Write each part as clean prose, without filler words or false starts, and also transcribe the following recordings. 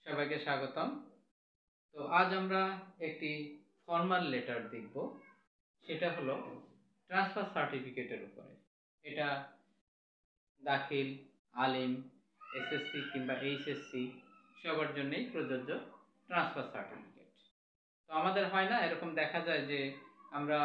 সবাইকে স্বাগতম। তো আজ আমরা একটি ফর্মাল লেটার দেখব, সেটা হলো ট্রান্সফার সার্টিফিকেটের উপরে। এটা দাখিল, আলিম, এসএসসি কিংবা এইচএসসি সবার জন্যই প্রযোজ্য ট্রান্সফার সার্টিফিকেট। তো আমাদের হয় না, এরকম দেখা যায় যে আমরা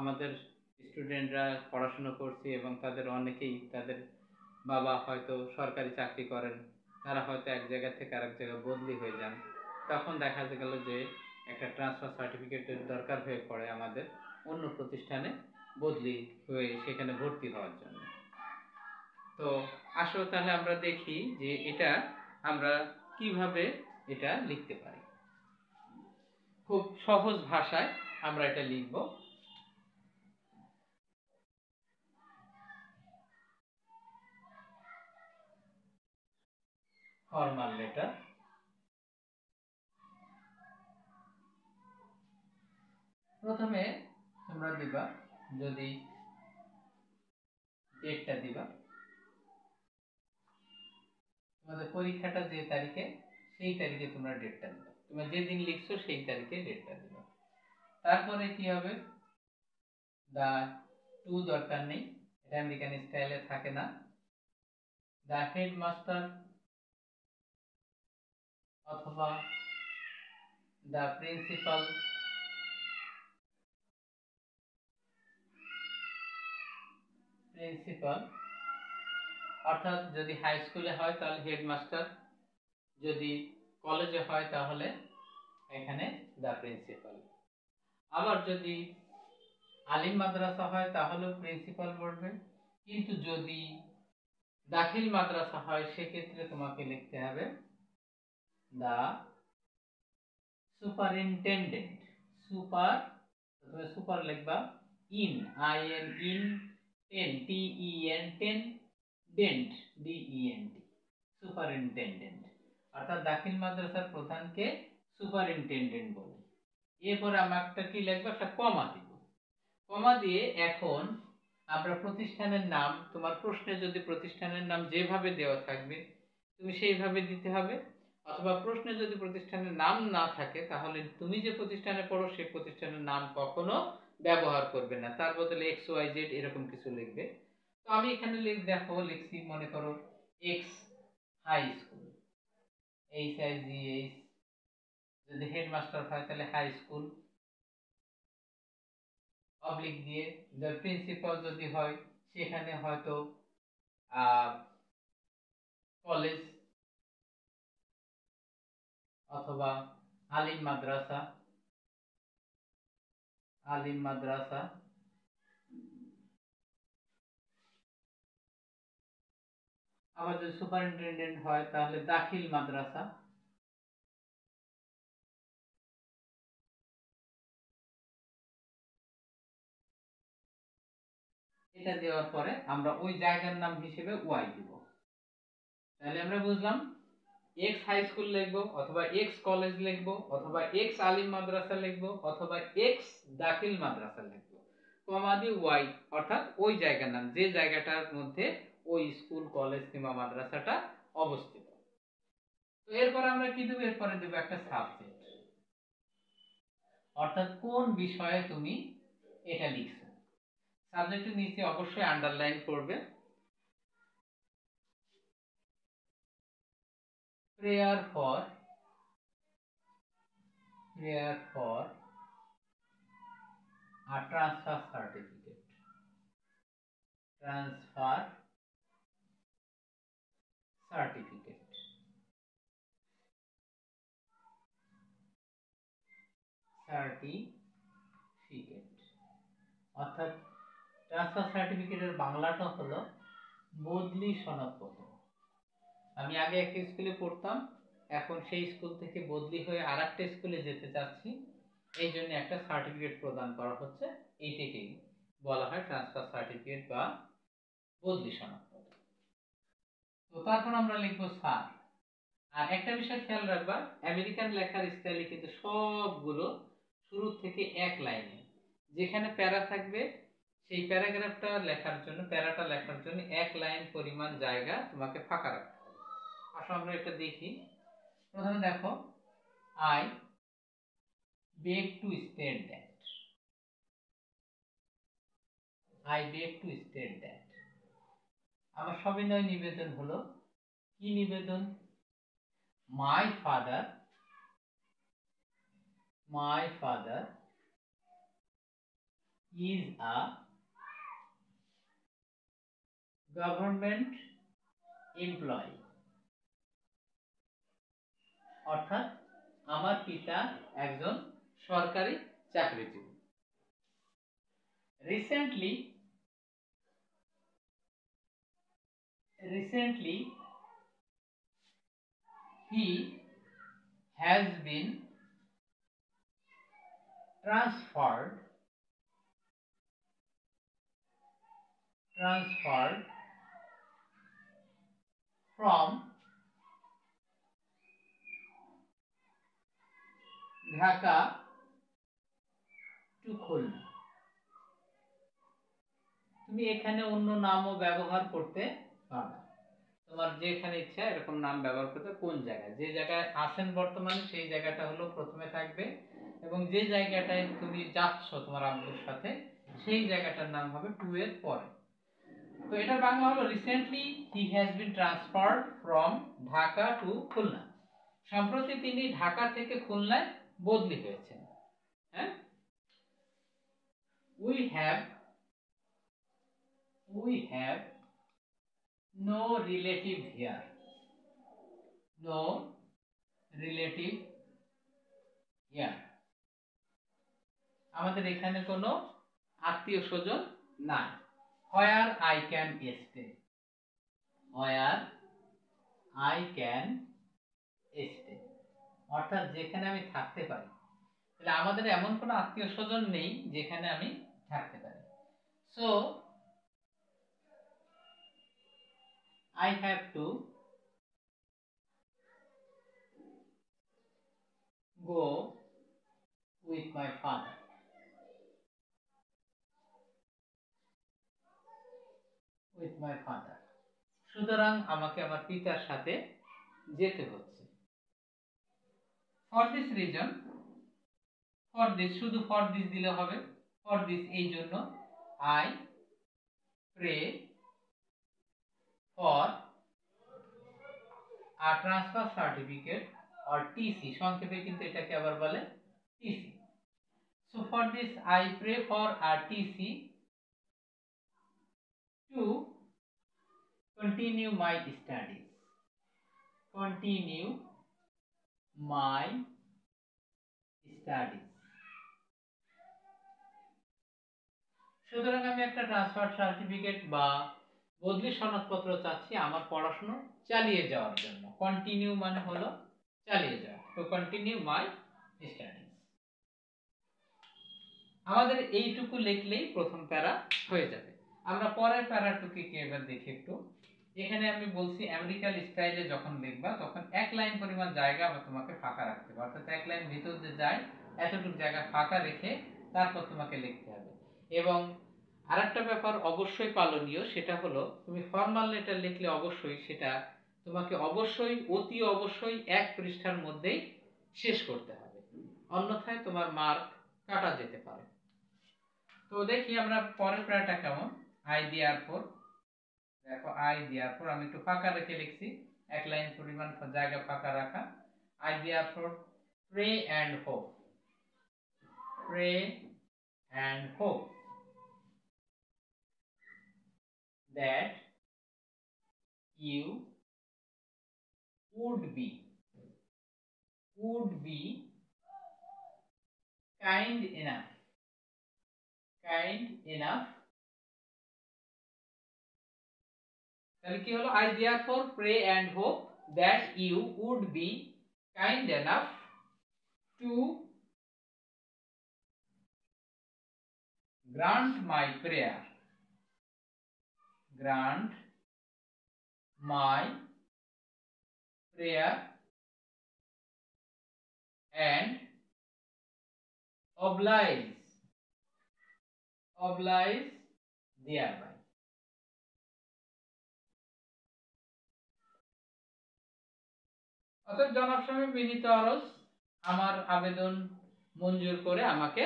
আমাদের স্টুডেন্টরা পড়াশুনো করছি এবং তাদের অনেকেই তাদের বাবা হয়তো সরকারি চাকরি করেন, তারা হয়তো এক জায়গা থেকে আরেক জায়গায় বদলি হয়ে যান। তখন দেখা গেল যে একটা ট্রান্সফার সার্টিফিকেটের দরকার হয়ে পড়ে আমাদের অন্য প্রতিষ্ঠানে বদলি হয়ে সেখানে ভর্তি হওয়ার জন্য। তো আসলে তাহলে আমরা দেখি যে এটা আমরা কিভাবে এটা লিখতে পারি। খুব সহজ ভাষায় আমরা এটা লিখব। Formal letter. প্রথমে তোমরা দিবা, যদি ডেটটা দিবা, তোমাদের পরীক্ষাটা যে তারিখে সেই তারিখে তোমরা ডেটটা দিবা, তোমরা যেদিন লিখছো সেই তারিখে ডেটটা দিবা। তারপরে কি হবে, দা টু দরকার নেই, এটা আমেরিকান স্টাইলে থাকে না। দা হেডমাস্টার অথবা দা প্রিন্সিপাল অর্থাৎ যদি হাই স্কুলে হয় তাহলে হেডমাস্টার, যদি কলেজে হয় তাহলে এখানে দা প্রিন্সিপাল। আবার যদি আলিম মাদ্রাসা হয় তাহলেও প্রিন্সিপাল বলবে, কিন্তু যদি দাখিল মাদ্রাসা হয় সেক্ষেত্রে তোমাকে লিখতে হবে দা সুপারিনটেন্ডেন্ট। সুপার লিখবা in, IN, ten, TEN, dent, DENT, superintendent. অর্থাৎ দাখিল মাদ্রাসার প্রধানকে সুপারিনটেন্ডেন্ট বলে। এরপরে আমারটা কি লিখবো, একটা কমা দিব। কমা দিয়ে এখন আমরা প্রতিষ্ঠানের নাম, তোমার প্রশ্নে যদি প্রতিষ্ঠানের নাম যেভাবে দেওয়া থাকবে তুমি সেইভাবে দিতে হবে, অথবা প্রশ্নে যদি প্রতিষ্ঠানের নাম না থাকে তাহলে তুমি যে প্রতিষ্ঠানে পড়ো সেই প্রতিষ্ঠানের নাম কখনো ব্যবহার করবে না, তার বদলে XYZ এরকম কিছু লিখবে। তো আমি এখানে দেখো লিখছি, মনে করো এক্স হাই স্কুল, HIGH। যদি হেডমাস্টার হয় তাহলে হাই স্কুল অবলিক দিয়ে, প্রিন্সিপাল যদি হয় সেখানে হয়তো কলেজ অথবা আলিম মাদ্রাসা। আবার যদি সুপারিনটেন্ডেন্ট হয় তাহলে দাখিল মাদ্রাসা। এটা দেওয়ার পরে আমরা ওই জায়গার নাম হিসেবে ওয়াই দিব। তাহলে আমরা বুঝলাম এক্স হাই স্কুল লিখবো, অথবা এক্স কলেজ লিখবো, অথবা এক্স আলিম মাদ্রাসা লিখবো, অথবা এক্স দাখিল মাদ্রাসা লিখবো, কমা দিয়ে ওয়াই, অর্থাৎ ওই জায়গার নাম, যে জায়গাটার মধ্যে ওই স্কুল কলেজ কিংবা মাদ্রাসাটা অবস্থিত। তো এরপর আমরা কি দেবো, এরপরে দেবো একটা সাবজেক্ট, অর্থাৎ কোন বিষয়ে তুমি এটা লিখছো। সাবজেক্টের নিচে অবশ্যই আন্ডারলাইন করবে। Prayer for a transfer certificate, অর্থাৎ ট্রান্সফার সার্টিফিকেটের বাংলাটা হলো বদলি সনদপত্র। আমি আগে একটা স্কুলে পড়তাম, এখন সেই স্কুল থেকে বদলি হয়ে আরেকটা স্কুলে যেতে চাচ্ছি, এই জন্য একটা সার্টিফিকেট প্রদান করা হচ্ছে, এইটাকেই বলা হয় ট্রান্সফার সার্টিফিকেট বা বদলি সনদপত্র। তো তারপর আমরা লিখবো স্যার। আর একটা বিষয় খেয়াল রাখবা, আমেরিকান লেখার স্টাইলে কিন্তু সবগুলো শুরু থেকে এক লাইনে, যেখানে প্যারা থাকবে সেই প্যারাগ্রাফটা লেখার জন্য, প্যারাটা লেখার জন্য এক লাইন পরিমাণ জায়গা তোমাকে ফাঁকা রাখতে হবে। আসলে আমরা এটা দেখি, প্রথমে দেখো, I beg two state that, I beg two state that. আমার সবিনয় নিবেদন হলো, কি নিবেদন? My father is a government employee, অর্থাৎ আমার পিতা একজন সরকারি চাকরিজীবী। Recently he has been transferred from Dhaka to Khulna। তুমি এখানে অন্য নামও ব্যবহার করতে পারো, তোমার যেখানে ইচ্ছা এরকম নাম ব্যবহার করতে। কোন জায়গায়, যে জায়গায় আছেন বর্তমানে সেই জায়গাটা হলো প্রথমে থাকবে, এবং যে জায়গাটায় তুমি যাচ্ছ তোমার আব্বুর সাথে সেই জায়গাটার নাম হবে টু এর পরে। তো এটার বাংলা হলো recently he has been transferred from Dhaka to Khulna. সম্প্রতি তিনি ঢাকা থেকে খুলনায় বদলি হয়েছেন। হ্যাঁ, we have no relative here, no relative here। আমাদের এখানে কোনো আত্মীয় স্বজন নাই। where I can stay, অর্থাৎ যেখানে আমি থাকতে পারি। তাহলে আমাদের এমন কোনো আত্মীয় স্বজন নেই যেখানে আমি থাকতে পারি। So I have to go with my father, সুতরাং আমাকে আমার পিতার সাথে যেতে হচ্ছে। For this reason, for this, শুধু ফর দিস দিলে হবে। ফর দিস এই জন্য, I pray for a transfer certificate or TC, সংক্ষেপে কিন্তু এটাকে আবার বলে TC. So for this I pray for a TC to continue my studies, সুতরাং আমি একটা ট্রান্সফার সার্টিফিকেট বা বদলি সনদপত্র চাচ্ছি আমার পড়াশোনা চালিয়ে যাওয়ার জন্য। কন্টিনিউ মানে হলো চালিয়ে যাওয়া, তো কন্টিনিউ মাই স্টাডিজ। আমাদের এইটুকু লিখলেই প্রথম প্যারা হয়ে যাবে। আমরা পরের প্যারাটুকু কি এবার দেখি একটু। এখানে আমি বলছি আমেরিকান স্টাইলে যখন লিখবা তখন এক লাইন পরিমাণ জায়গা আবার তোমাকে ফাঁকা রাখতে হবে, অর্থাৎ এক লাইন ভিতর দিয়ে যায় এতটুকু জায়গা ফাঁকা রেখে তারপর তোমাকে লিখতে হবে। এবং আরেকটা ব্যাপার অবশ্যই পালনীয়, সেটা হলো তুমি ফর্মাল লেটার লিখলে অবশ্যই সেটা তোমাকে অতি অবশ্যই এক পৃষ্ঠার মধ্যেই শেষ করতে হবে, অন্যথায় তোমার মার্ক কাটা যেতে পারে। তো দেখি আমরা পরের প্যারাটা কেমন। আই দেয়ার ফর, দেখো আই দেয়ার ফর আমি একটু ফাঁকা রেখে লিখছি, এক লাইন পরিমাণ জায়গা ফাঁকা রাখা। I therefore pray and hope that you would be kind enough তাহলে কি হলো, I therefore pray and hope that you would be kind enough to grant my prayer and oblige thereby। অতএব জনাব স্বামী বিনীত আরজ আমার আবেদন মঞ্জুর করে আমাকে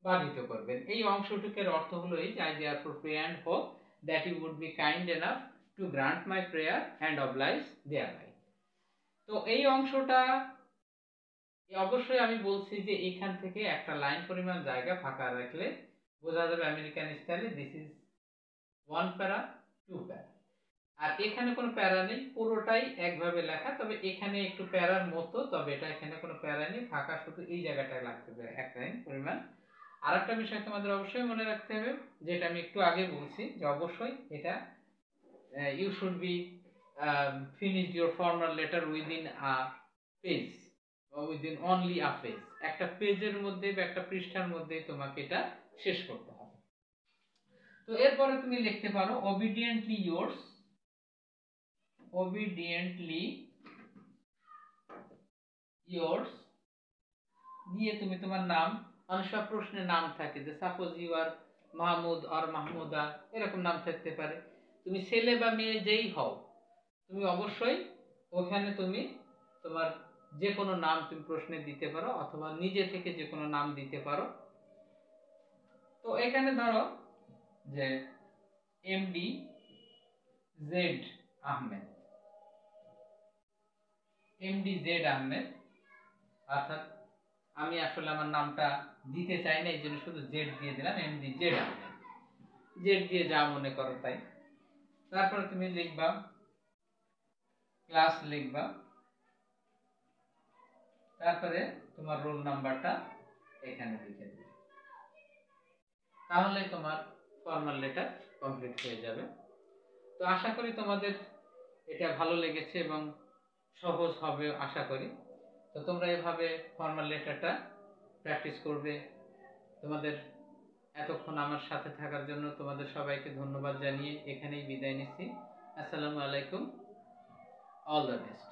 বাধিত করবেন। এই অংশটুকের অর্থ হলো এই যে, I therefore pray and hope that you would be kind enough to grant my prayer and oblige thereby। তো এই অংশটা অবশ্যই আমি বলছি যে এখান থেকে একটা লাইন পরিমাণ জায়গা ফাঁকা রাখলে বোঝা যাবে আমেরিকান স্টাইলে দিস ইজ 1 প্যারা 2 প্যারা। আর এখানে কোনো প্যারা নেই, পুরোটাই একভাবে লেখা, তবে এখানে একটু প্যারার মতো, তবে এটা এখানে কোনো প্যারা নেই, ফাঁকা শুধু এই জায়গাটায় লাগতে হবে এক লাইন পরিমাণ। আর একটা বিষয় তোমাদের অবশ্যই মনে রাখতে হবে, যেটা আমি একটু আগে বলছি, যে অবশ্যই এটা you should be finished your formal letter within a page or within only a page। একটা পেজের মধ্যে বা একটা পৃষ্ঠার মধ্যে তোমাকে এটা শেষ করতে হবে। তো এরপরে তুমি লিখতে পারো obediently yours দিয়ে তুমি তোমার নাম, অনেক সব প্রশ্নে নাম থাকে, যে সাপোজ ইউ আর মাহমুদ আর মাহমুদা, এরকম নাম থাকতে পারে। তুমি ছেলে বা মেয়ে যেই হও, তুমি অবশ্যই ওখানে তুমি তোমার যে কোনো নাম তুমি প্রশ্নে দিতে পারো, অথবা নিজে থেকে যে কোনো নাম দিতে পারো। তো এখানে ধরো যে এমডি জেড আহমেদ, অর্থাৎ আমি আসলে আমার নামটা দিতে চাই না, এই জন্য শুধু জেড দিয়ে দিলাম, এমডি জেড আহমেদ। জেড দিয়ে যা মনে করো তাই। তারপরে তুমি লিখবা ক্লাস, লিখবা, তারপরে তোমার রোল নাম্বারটা এখানে লিখে দিবে, তাহলে তোমার ফর্মাল লেটার কমপ্লিট হয়ে যাবে। তো আশা করি তোমাদের এটা ভালো লেগেছে এবং সহজ হবে আশা করি। তো তোমরা এভাবে ফর্মাল লেটারটা প্র্যাকটিস করবে। তোমাদের এতক্ষণ আমার সাথে থাকার জন্য তোমাদের সবাইকে ধন্যবাদ জানিয়ে এখানেই বিদায় নিচ্ছি। আসসালামু আলাইকুম, অল দ্য বেস্ট।